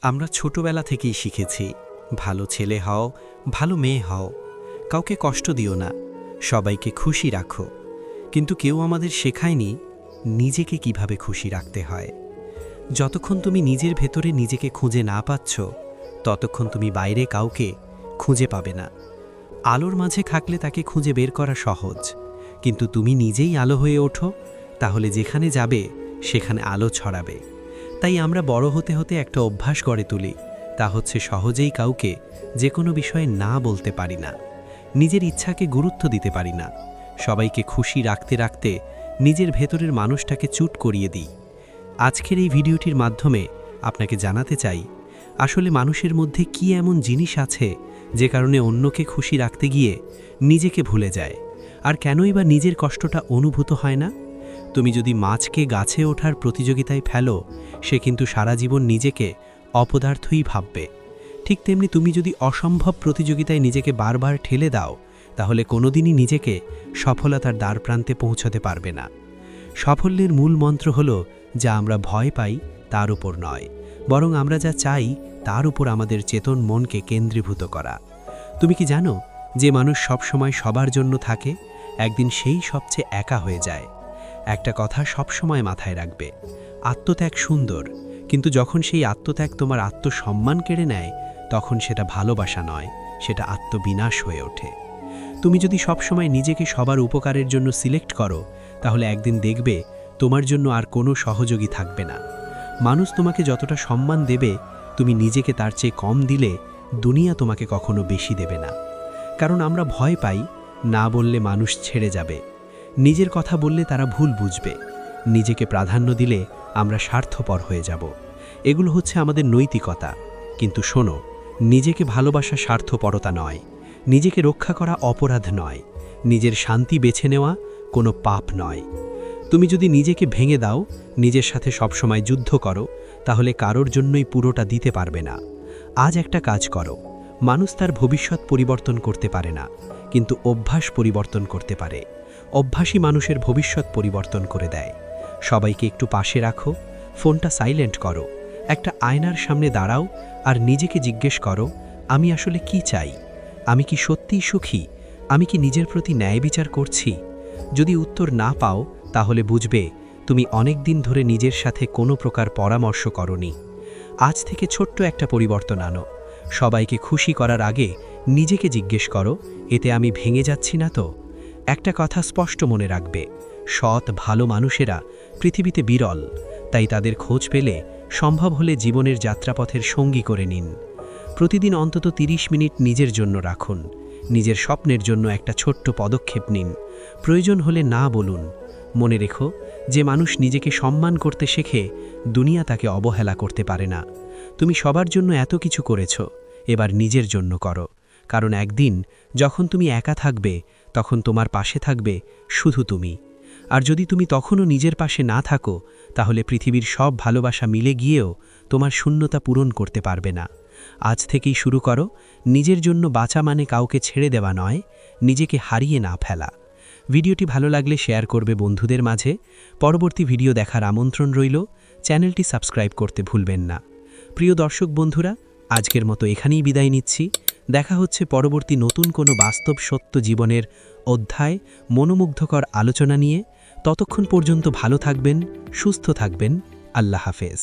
আমরা ছোটবেলা থেকেই শিখেছি, ভালো ছেলে হও, ভালো মেয়ে হও, কাউকে কষ্ট দিও না, সবাইকে খুশি রাখো। কিন্তু কেউ আমাদের শেখায়নি নিজেকে কিভাবে খুশি রাখতে হয়। যতক্ষণ তুমি নিজের ভেতরে নিজেকে খুঁজে না পাচ্ছ, ততক্ষণ তুমি বাইরে কাউকে খুঁজে পাবে না। আলোর মাঝে থাকলে তাকে খুঁজে বের করা সহজ, কিন্তু তুমি নিজেই আলো হয়ে ওঠো, তাহলে যেখানে যাবে সেখানে আলো ছড়াবে। তাই আমরা বড় হতে হতে একটা অভ্যাস গড়ে তুলি, তা হচ্ছে সহজেই কাউকে যে কোনো বিষয়ে না বলতে পারি না, নিজের ইচ্ছাকে গুরুত্ব দিতে পারি না। সবাইকে খুশি রাখতে রাখতে নিজের ভেতরের মানুষটাকে চুট করিয়ে দিই। আজকের এই ভিডিওটির মাধ্যমে আপনাকে জানাতে চাই, আসলে মানুষের মধ্যে কি এমন জিনিস আছে যে কারণে অন্যকে খুশি রাখতে গিয়ে নিজেকে ভুলে যায়, আর কেনই বা নিজের কষ্টটা অনুভূত হয় না। তুমি যদি মাছকে গাছে ওঠার প্রতিযোগিতায় ফেলো, সে কিন্তু সারা জীবন নিজেকে অপদার্থই ভাববে। ঠিক তেমনি তুমি যদি অসম্ভব প্রতিযোগিতায় নিজেকে বারবার ঠেলে দাও, তাহলে কোনোদিনই নিজেকে সফলতার দ্বারপ্রান্তে পৌঁছতে পারবে না। সাফল্যের মূল মন্ত্র হলো, যা আমরা ভয় পাই তার উপর নয়, বরং আমরা যা চাই তার উপর আমাদের চেতন মনকে কেন্দ্রীভূত করা। তুমি কি জানো, যে মানুষ সবসময় সবার জন্য থাকে, একদিন সেই সবচেয়ে একা হয়ে যায়। একটা কথা সবসময় মাথায় রাখবে, আত্মত্যাগ সুন্দর, কিন্তু যখন সেই আত্মত্যাগ তোমার আত্মসম্মান কেড়ে নেয়, তখন সেটা ভালোবাসা নয়, সেটা আত্মবিনাশ হয়ে ওঠে। তুমি যদি সবসময় নিজেকে সবার উপকারের জন্য সিলেক্ট করো, তাহলে একদিন দেখবে তোমার জন্য আর কোনো সহযোগী থাকবে না। মানুষ তোমাকে যতটা সম্মান দেবে, তুমি নিজেকে তার চেয়ে কম দিলে দুনিয়া তোমাকে কখনো বেশি দেবে না। কারণ আমরা ভয় পাই, না বললে মানুষ ছেড়ে যাবে, নিজের কথা বললে তারা ভুল বুঝবে, নিজেকে প্রাধান্য দিলে আমরা স্বার্থপর হয়ে যাব। এগুলো হচ্ছে আমাদের নৈতিকতা। কিন্তু শোনো, নিজেকে ভালোবাসা স্বার্থপরতা নয়, নিজেকে রক্ষা করা অপরাধ নয়, নিজের শান্তি বেছে নেওয়া কোনো পাপ নয়। তুমি যদি নিজেকে ভেঙে দাও, নিজের সাথে সবসময় যুদ্ধ করো, তাহলে কারোর জন্যই পুরোটা দিতে পারবে না। আজ একটা কাজ করো, মানুষ তার ভবিষ্যৎ পরিবর্তন করতে পারে না, কিন্তু অভ্যাস পরিবর্তন করতে পারে। অভ্যাসী মানুষের ভবিষ্যৎ পরিবর্তন করে দেয়। সবাইকে একটু পাশে রাখো, ফোনটা সাইলেন্ট করো, একটা আয়নার সামনে দাঁড়াও আর নিজেকে জিজ্ঞেস করো, আমি আসলে কি চাই? আমি কি সত্যিই সুখী? আমি কি নিজের প্রতি ন্যায় বিচার করছি? যদি উত্তর না পাও, তাহলে বুঝবে তুমি অনেক দিন ধরে নিজের সাথে কোনো প্রকার পরামর্শ করনি। আজ থেকে ছোট্ট একটা পরিবর্তন আনো। সবাইকে খুশি করার আগে নিজেকে জিজ্ঞেস করো, এতে আমি ভেঙে যাচ্ছি না তো? একটা কথা স্পষ্ট মনে রাখবে, সৎ ভালো মানুষেরা পৃথিবীতে বিরল, তাই তাদের খোঁজ পেলে সম্ভব হলে জীবনের যাত্রাপথের সঙ্গী করে নিন। প্রতিদিন অন্তত 30 মিনিট নিজের জন্য রাখুন, নিজের স্বপ্নের জন্য একটা ছোট্ট পদক্ষেপ নিন। প্রয়োজন হলে না বলুন। মনে রেখো, যে মানুষ নিজেকে সম্মান করতে শেখে, দুনিয়া তাকে অবহেলা করতে পারে না। তুমি সবার জন্য এত কিছু করেছ, এবার নিজের জন্য করো। কারণ একদিন যখন তুমি একা থাকবে, তখন তোমার পাশে থাকবে শুধু তুমি। আর যদি তুমি তখনও নিজের পাশে না থাকো, তাহলে পৃথিবীর সব ভালোবাসা মিলে গিয়েও তোমার শূন্যতা পূরণ করতে পারবে না। আজ থেকেই শুরু করো, নিজের জন্য বাঁচা মানে কাউকে ছেড়ে দেওয়া নয়, নিজেকে হারিয়ে না ফেলা। ভিডিওটি ভালো লাগলে শেয়ার করবে বন্ধুদের মাঝে। পরবর্তী ভিডিও দেখার আমন্ত্রণ রইল। চ্যানেলটি সাবস্ক্রাইব করতে ভুলবেন না। প্রিয় দর্শক বন্ধুরা, আজকের মতো এখানেই বিদায় নিচ্ছি। দেখা হচ্ছে পরবর্তী নতুন কোনো বাস্তব সত্য জীবনের অধ্যায়, মনোমুগ্ধকর আলোচনা নিয়ে। ততক্ষণ পর্যন্ত ভালো থাকবেন, সুস্থ থাকবেন। আল্লাহ হাফেজ।